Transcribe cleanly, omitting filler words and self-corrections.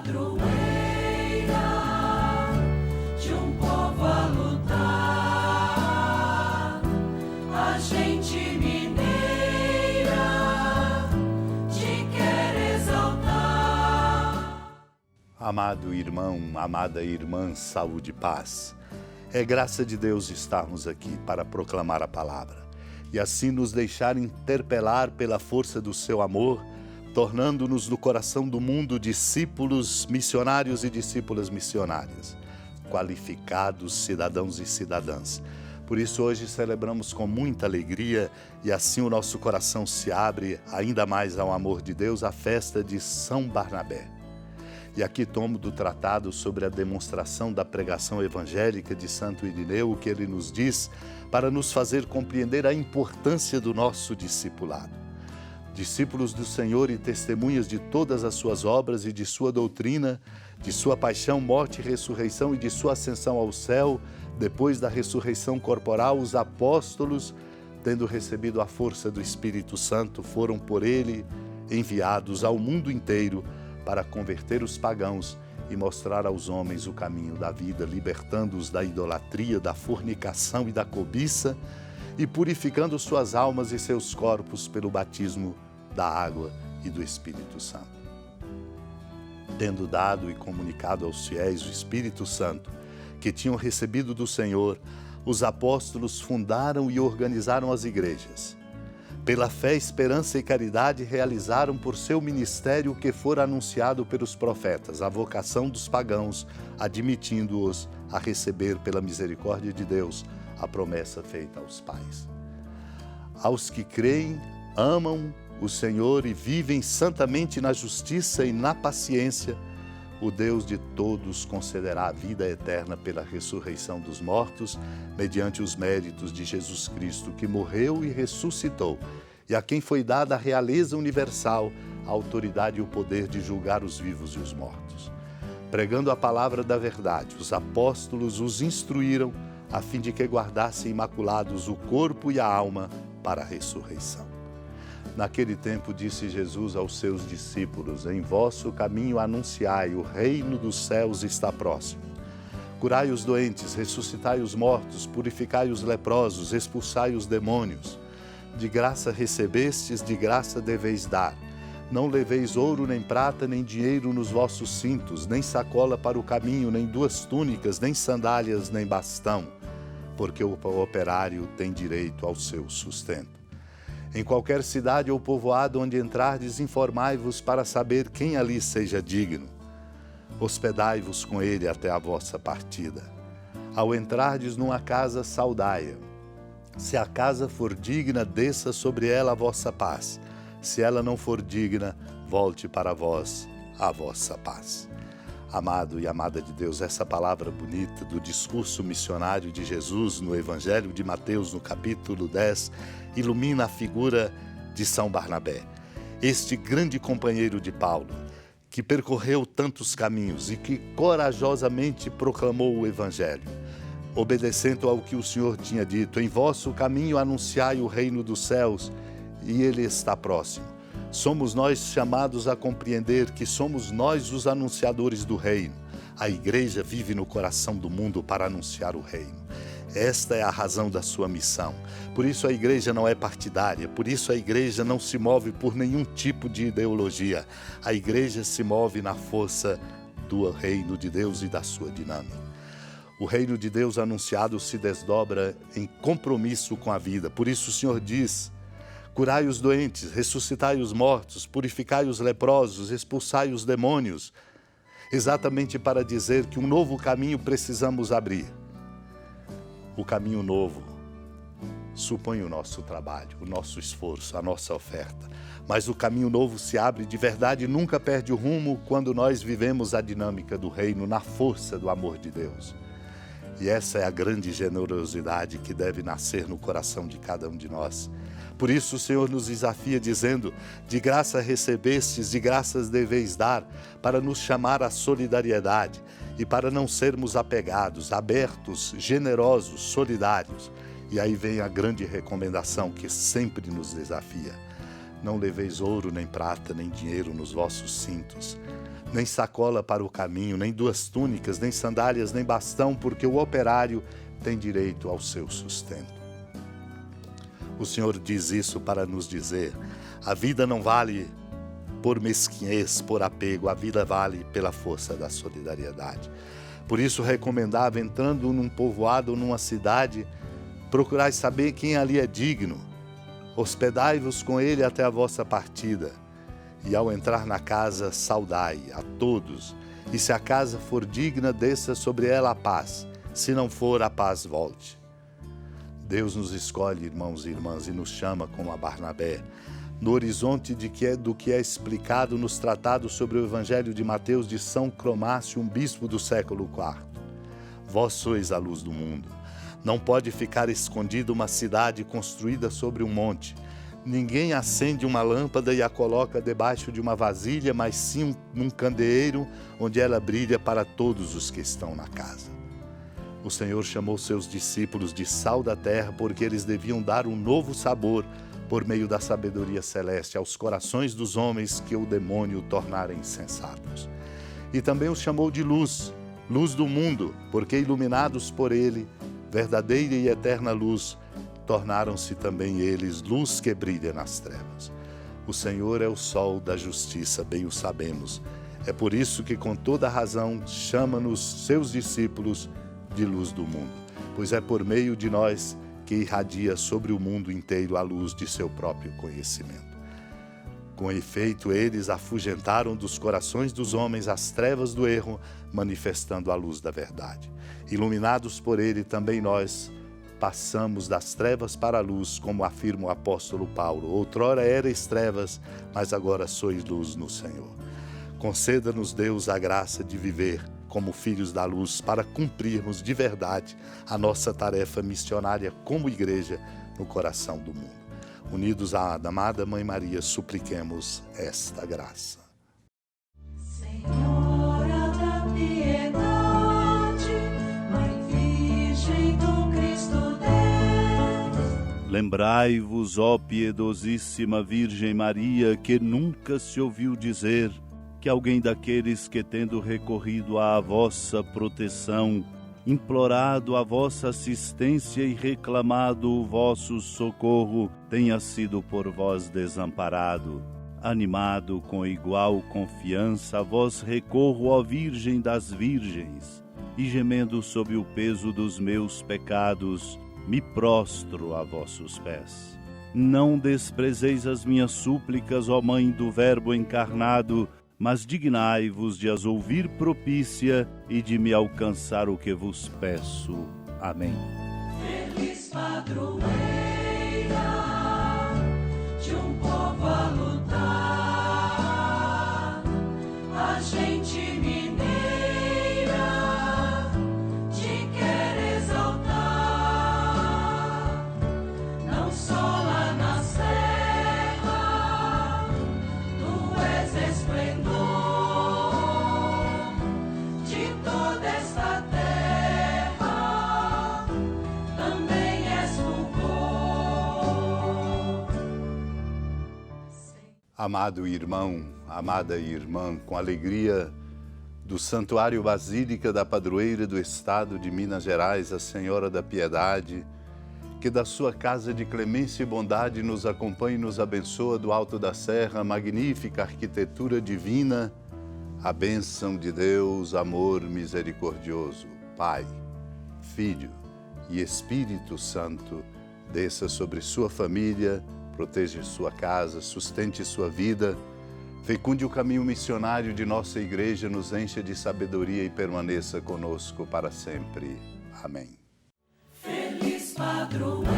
padroeira de um povo a lutar, a gente mineira te quer exaltar. Amado irmão, amada irmã, saúde e paz. É graça de Deus estarmos aqui para proclamar a palavra e assim nos deixar interpelar pela força do seu amor, tornando-nos no coração do mundo discípulos missionários e discípulas missionárias, qualificados cidadãos e cidadãs. Por isso hoje celebramos com muita alegria e assim o nosso coração se abre ainda mais ao amor de Deus, a festa de São Barnabé. E aqui tomo do tratado sobre a demonstração da pregação evangélica de Santo Irineu, o que ele nos diz para nos fazer compreender a importância do nosso discipulado. Discípulos do Senhor e testemunhas de todas as suas obras e de sua doutrina, de sua paixão, morte e ressurreição e de sua ascensão ao céu, depois da ressurreição corporal, os apóstolos, tendo recebido a força do Espírito Santo, foram por ele enviados ao mundo inteiro para converter os pagãos e mostrar aos homens o caminho da vida, libertando-os da idolatria, da fornicação e da cobiça e purificando suas almas e seus corpos pelo batismo da água e do Espírito Santo. Tendo dado e comunicado aos fiéis o Espírito Santo, que tinham recebido do Senhor, os apóstolos fundaram e organizaram as igrejas. Pela fé, esperança e caridade realizaram por seu ministério o que fora anunciado pelos profetas, a vocação dos pagãos, admitindo-os a receber pela misericórdia de Deus a promessa feita aos pais. Aos que creem, amam o Senhor e vivem santamente na justiça e na paciência, o Deus de todos concederá a vida eterna pela ressurreição dos mortos, mediante os méritos de Jesus Cristo, que morreu e ressuscitou, e a quem foi dada a realeza universal, a autoridade e o poder de julgar os vivos e os mortos. Pregando a palavra da verdade, os apóstolos os instruíram, a fim de que guardassem imaculados o corpo e a alma para a ressurreição. Naquele tempo disse Jesus aos seus discípulos: em vosso caminho anunciai, o reino dos céus está próximo. Curai os doentes, ressuscitai os mortos, purificai os leprosos, expulsai os demônios. De graça recebestes, de graça deveis dar. Não leveis ouro, nem prata, nem dinheiro nos vossos cintos, nem sacola para o caminho, nem duas túnicas, nem sandálias, nem bastão, porque o operário tem direito ao seu sustento. Em qualquer cidade ou povoado onde entrardes, informai-vos para saber quem ali seja digno. Hospedai-vos com ele até a vossa partida. Ao entrardes numa casa, saudai-a. Se a casa for digna, desça sobre ela a vossa paz. Se ela não for digna, volte para vós a vossa paz. Amado e amada de Deus, essa palavra bonita do discurso missionário de Jesus no Evangelho de Mateus, no capítulo 10, ilumina a figura de São Barnabé, este grande companheiro de Paulo, que percorreu tantos caminhos e que corajosamente proclamou o Evangelho, obedecendo ao que o Senhor tinha dito: em vosso caminho anunciai o reino dos céus, e ele está próximo. Somos nós chamados a compreender que somos nós os anunciadores do reino. A igreja vive no coração do mundo para anunciar o reino. Esta é a razão da sua missão. Por isso a igreja não é partidária, por isso a igreja não se move por nenhum tipo de ideologia. A igreja se move na força do reino de Deus e da sua dinâmica. O reino de Deus anunciado se desdobra em compromisso com a vida. Por isso o Senhor diz: curai os doentes, ressuscitai os mortos, purificai os leprosos, expulsai os demônios. Exatamente para dizer que um novo caminho precisamos abrir. O caminho novo supõe o nosso trabalho, o nosso esforço, a nossa oferta. Mas o caminho novo se abre de verdade e nunca perde o rumo quando nós vivemos a dinâmica do reino na força do amor de Deus. E essa é a grande generosidade que deve nascer no coração de cada um de nós. Por isso o Senhor nos desafia dizendo: de graça recebestes, de graças deveis dar, para nos chamar à solidariedade e para não sermos apegados, abertos, generosos, solidários. E aí vem a grande recomendação que sempre nos desafia: Não leveis ouro, nem prata, nem dinheiro nos vossos cintos, nem sacola para o caminho, nem 2 túnicas, nem sandálias, nem bastão, porque o operário tem direito ao seu sustento. O Senhor diz isso para nos dizer: a vida não vale por mesquinhez, por apego, a vida vale pela força da solidariedade. Por isso recomendava, entrando num povoado, numa cidade, procurai saber quem ali é digno, hospedai-vos com ele até a vossa partida, e ao entrar na casa, saudai a todos, e se a casa for digna, desça sobre ela a paz, se não for, a paz volte. Deus nos escolhe, irmãos e irmãs, e nos chama como a Barnabé, no horizonte do que é explicado nos tratados sobre o Evangelho de Mateus de São Cromácio, um bispo do século IV. Vós sois a luz do mundo. Não pode ficar escondida uma cidade construída sobre um monte. Ninguém acende uma lâmpada e a coloca debaixo de uma vasilha, mas sim num candeeiro onde ela brilha para todos os que estão na casa. O Senhor chamou seus discípulos de sal da terra porque eles deviam dar um novo sabor por meio da sabedoria celeste aos corações dos homens que o demônio tornara insensatos. E também os chamou de luz, luz do mundo, porque iluminados por ele, verdadeira e eterna luz, tornaram-se também eles luz que brilha nas trevas. O Senhor é o sol da justiça, bem o sabemos. É por isso que com toda razão chama-nos seus discípulos de luz do mundo, pois é por meio de nós que irradia sobre o mundo inteiro a luz de seu próprio conhecimento. Com efeito, eles afugentaram dos corações dos homens as trevas do erro, manifestando a luz da verdade. Iluminados por ele, também nós passamos das trevas para a luz, como afirma o apóstolo Paulo. Outrora erais trevas, mas agora sois luz no Senhor. Conceda-nos, Deus, a graça de viver como filhos da luz, para cumprirmos de verdade a nossa tarefa missionária como igreja no coração do mundo. Unidos à amada Mãe Maria, supliquemos esta graça. Senhora da piedade, Mãe Virgem do Cristo Deus. Lembrai-vos, ó piedosíssima Virgem Maria, que nunca se ouviu dizer que alguém daqueles que, tendo recorrido à vossa proteção, implorado a vossa assistência e reclamado o vosso socorro, tenha sido por vós desamparado. Animado com igual confiança, a vós recorro, ó Virgem das Virgens, e gemendo sob o peso dos meus pecados, me prostro a vossos pés. Não desprezeis as minhas súplicas, ó Mãe do Verbo encarnado, mas dignai-vos de as ouvir propícia e de me alcançar o que vos peço. Amém. Feliz padroeira de um povo a lutar, a gente mineira te quer exaltar, não só lá na serra, tu és esplendor de toda esta terra, também és fulgor. Amado irmão, amada irmã, com alegria do Santuário Basílica da Padroeira do Estado de Minas Gerais, a Senhora da Piedade, que da sua casa de clemência e bondade nos acompanhe e nos abençoa do alto da serra, magnífica arquitetura divina, a bênção de Deus, amor misericordioso, Pai, Filho e Espírito Santo, desça sobre sua família, proteja sua casa, sustente sua vida, fecunde o caminho missionário de nossa igreja, nos encha de sabedoria e permaneça conosco para sempre. Amém. Feliz padroeira